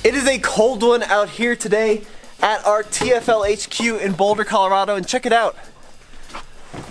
It is a cold one out here today at our TFL HQ in Boulder, Colorado, and check it out.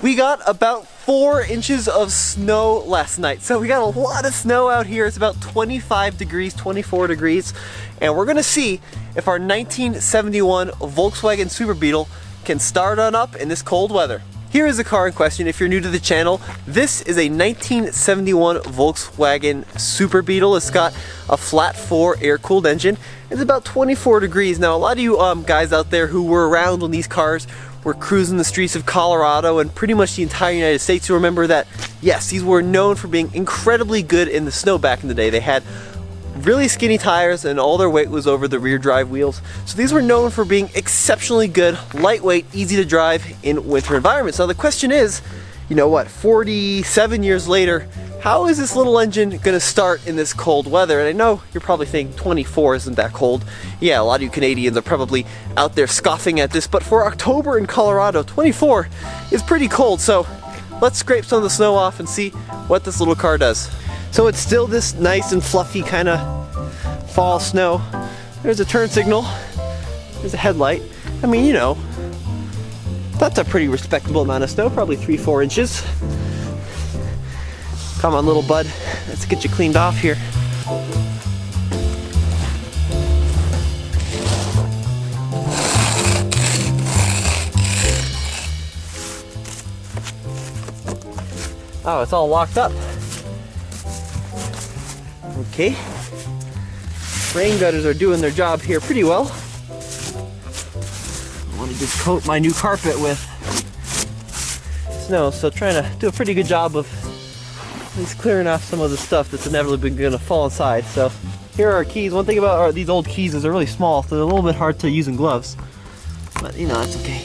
We got about 4 inches of snow last night, so we got a lot of snow out here. It's about 25 degrees, 24 degrees, and we're gonna see if our 1971 Volkswagen Super Beetle can start on up in this cold weather. Here is the car in question. If you're new to the channel, this is a 1971 Volkswagen Super Beetle. It's got a flat 4 air-cooled engine. It's about 24 degrees. Now, a lot of you guys out there who were around when these cars were cruising the streets of Colorado and pretty much the entire United States, you remember that, yes, these were known for being incredibly good in the snow back in the day. They had really skinny tires and all their weight was over the rear drive wheels. So these were known for being exceptionally good, lightweight, easy to drive in winter environments. Now the question is, you know what, 47 years later, how is this little engine gonna start in this cold weather? And I know you're probably thinking 24 isn't that cold. Yeah, a lot of you Canadians are probably out there scoffing at this, but for October in Colorado, 24 is pretty cold. So let's scrape some of the snow off and see what this little car does. So it's still this nice and fluffy kind of fall snow. There's a turn signal, there's a headlight. I mean, you know, that's a pretty respectable amount of snow, probably 3-4 inches. Come on, little bud, let's get you cleaned off here. Oh, it's all locked up. Okay, rain gutters are doing their job here pretty well. I want to just coat my new carpet with snow, so trying to do a pretty good job of at least clearing off some of the stuff that's inevitably going to fall inside. So here are our keys. One thing about these old keys is they're really small, so they're a little bit hard to use in gloves, but you know, that's okay.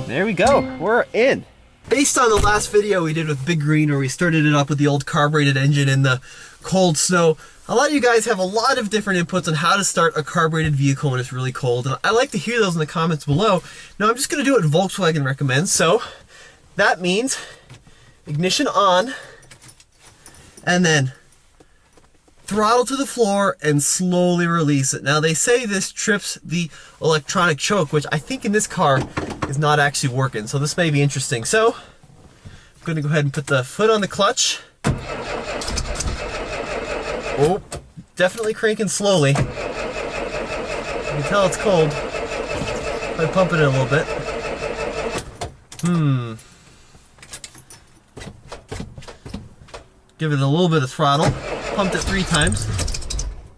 There we go, we're in. Based on the last video we did with Big Green where we started it up with the old carbureted engine in the cold snow, a lot of you guys have a lot of different inputs on how to start a carbureted vehicle when it's really cold, and I like to hear those in the comments below. Now I'm just going to do what Volkswagen recommends, so that means ignition on, and then throttle to the floor and slowly release it. Now they say this trips the electronic choke, which I think in this car is not actually working, so this may be interesting. So I'm going to go ahead and put the foot on the clutch. Oh, definitely cranking slowly. You can tell it's cold. I pump it in a little bit. Give it a little bit of throttle. Pumped it 3 times.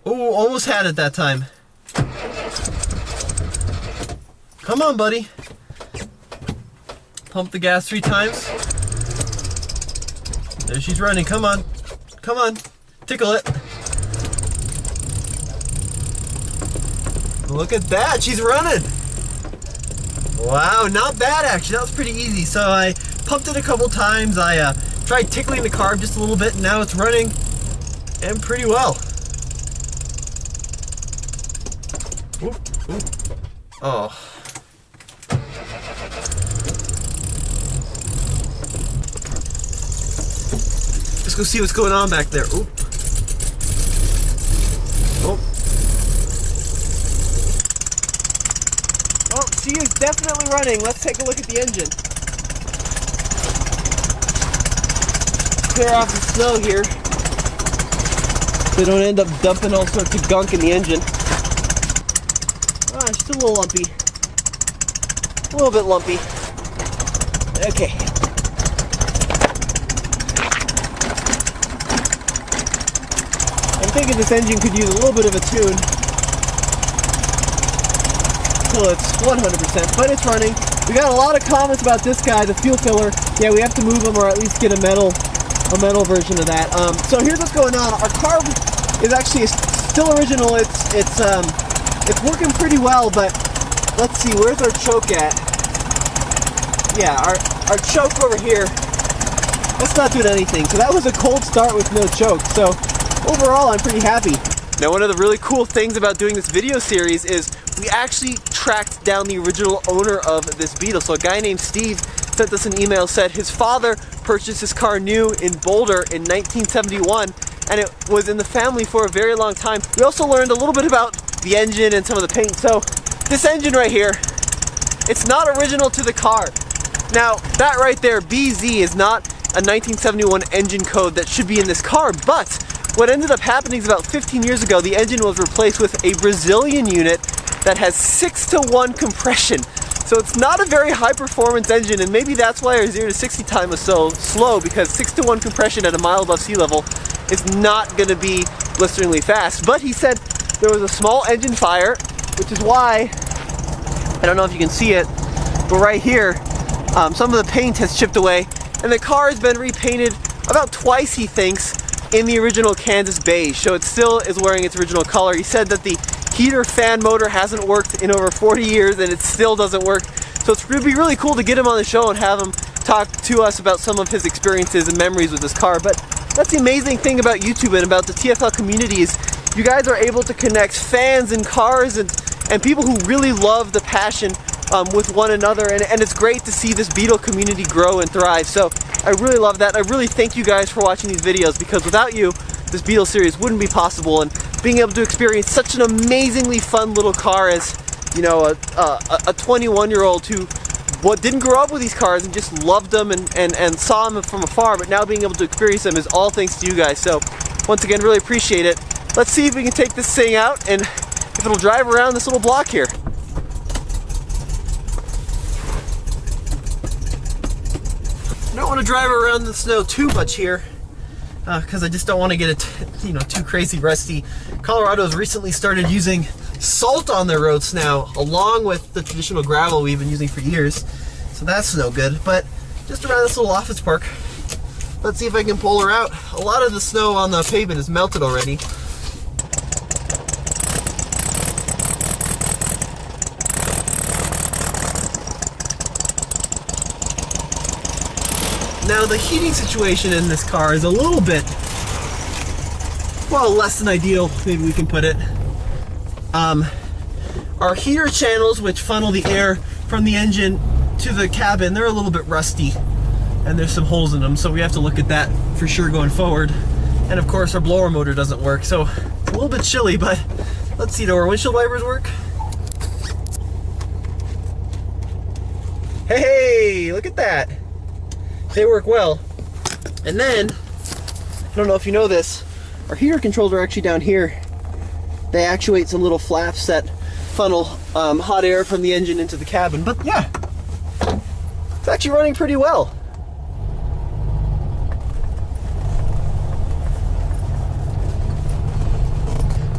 Oh, almost had it that time. Come on, buddy. Pump the gas 3 times. There she's running. Come on. Come on. Tickle it. Look at that. She's running. Wow, not bad actually. That was pretty easy. So I pumped it a couple times. I tried tickling the carb just a little bit, and now it's running and pretty well. Oop, oop. Oh. Let's go see what's going on back there. Oop. Oh. Well, she is definitely running. Let's take a look at the engine. Clear off the snow here, so don't end up dumping all sorts of gunk in the engine. Ah, it's still a little lumpy. A little bit lumpy. Okay. I'm thinking this engine could use a little bit of a tune until it's 100%, but it's running. We got a lot of comments about this guy, the fuel filler. Yeah, we have to move him or at least get a metal version of that. So here's what's going on. Our carb is actually still original. It's working pretty well, but let's see, where's our choke at? Yeah, our choke over here, that's not doing anything. So that was a cold start with no choke. So overall, I'm pretty happy. Now, one of the really cool things about doing this video series is we actually tracked down the original owner of this Beetle. So a guy named Steve sent us an email, said his father purchased his car new in Boulder in 1971, and it was in the family for a very long time. We also learned a little bit about the engine and some of the paint. So this engine right here, it's not original to the car. Now that right there, BZ, is not a 1971 engine code that should be in this car, but what ended up happening is about 15 years ago, the engine was replaced with a Brazilian unit that has 6-to-1 compression. So it's not a very high performance engine, and maybe that's why our 0 to 60 time was so slow, because 6-to-1 compression at a mile above sea level is not gonna be blisteringly fast. But he said there was a small engine fire, which is why, I don't know if you can see it, but right here, some of the paint has chipped away, and the car has been repainted about twice, he thinks, in the original Kansas beige, so it still is wearing its original color. He said that the heater fan motor hasn't worked in over 40 years and it still doesn't work. So it's going to be really cool to get him on the show and have him talk to us about some of his experiences and memories with this car. But that's the amazing thing about YouTube and about the TFL community is you guys are able to connect fans and cars and people who really love the passion with one another, and it's great to see this Beetle community grow and thrive. So I really love that. I really thank you guys for watching these videos, because without you, this Beetle series wouldn't be possible, and being able to experience such an amazingly fun little car as, you know, a 21-year-old who didn't grow up with these cars and just loved them and saw them from afar, but now being able to experience them is all thanks to you guys. So once again, really appreciate it. Let's see if we can take this thing out and if it'll drive around this little block here. I don't want to drive around the snow too much here, because I just don't want to get it, too crazy rusty. Colorado's recently started using salt on their roads now, along with the traditional gravel we've been using for years. So that's no good. But just around this little office park, let's see if I can pull her out. A lot of the snow on the pavement is melted already. Now the heating situation in this car is a little bit, well, less than ideal, maybe we can put it. Our heater channels, which funnel the air from the engine to the cabin, they're a little bit rusty and there's some holes in them, so we have to look at that for sure going forward. And of course our blower motor doesn't work, so it's a little bit chilly, but let's see, do our windshield wipers work? Hey, look at that. They work well. And then, I don't know if you know this, our heater controls are actually down here. They actuate some little flaps that funnel hot air from the engine into the cabin. But yeah, it's actually running pretty well.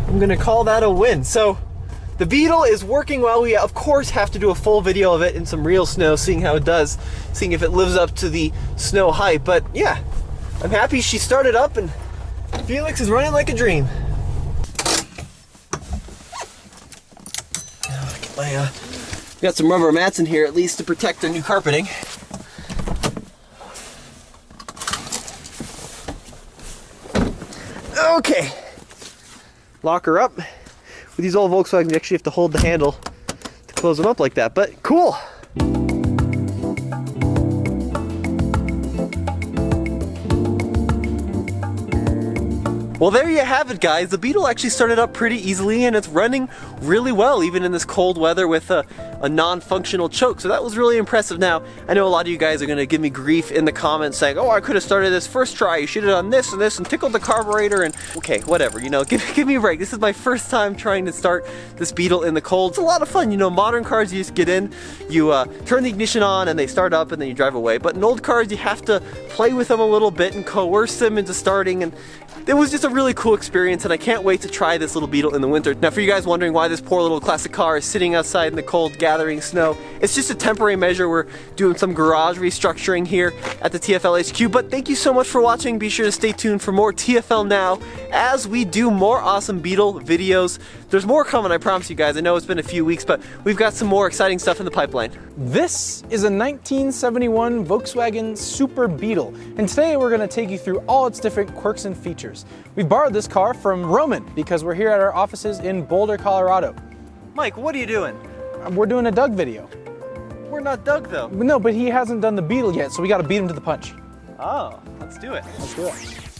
I'm gonna call that a win. So the Beetle is working well. We of course have to do a full video of it in some real snow, seeing how it does, seeing if it lives up to the snow hype. But yeah, I'm happy she started up and Felix is running like a dream. Got some rubber mats in here at least to protect their new carpeting. Okay, lock her up. With these old Volkswagens, you actually have to hold the handle to close them up like that, but cool. Well, there you have it, guys. The Beetle actually started up pretty easily and it's running really well, even in this cold weather with a non-functional choke. So that was really impressive. Now, I know a lot of you guys are gonna give me grief in the comments saying, oh, I could have started this first try. You should have done this and this and tickled the carburetor and okay, whatever, give me a break. This is my first time trying to start this Beetle in the cold. It's a lot of fun. Modern cars, you just get in, you turn the ignition on and they start up and then you drive away. But in old cars, you have to play with them a little bit and coerce them into starting, and it was just a really cool experience, and I can't wait to try this little Beetle in the winter. Now, for you guys wondering why this poor little classic car is sitting outside in the cold gathering snow, it's just a temporary measure. We're doing some garage restructuring here at the TFL HQ, but thank you so much for watching. Be sure to stay tuned for more TFL Now as we do more awesome Beetle videos. There's more coming, I promise you guys. I know it's been a few weeks, but we've got some more exciting stuff in the pipeline. This is a 1971 Volkswagen Super Beetle, and today we're going to take you through all its different quirks and features. We borrowed this car from Roman because we're here at our offices in Boulder, Colorado. Mike, what are you doing? We're doing a Doug video. We're not Doug, though. No, but he hasn't done the Beetle yet, so we got to beat him to the punch. Oh, let's do it. Let's do it.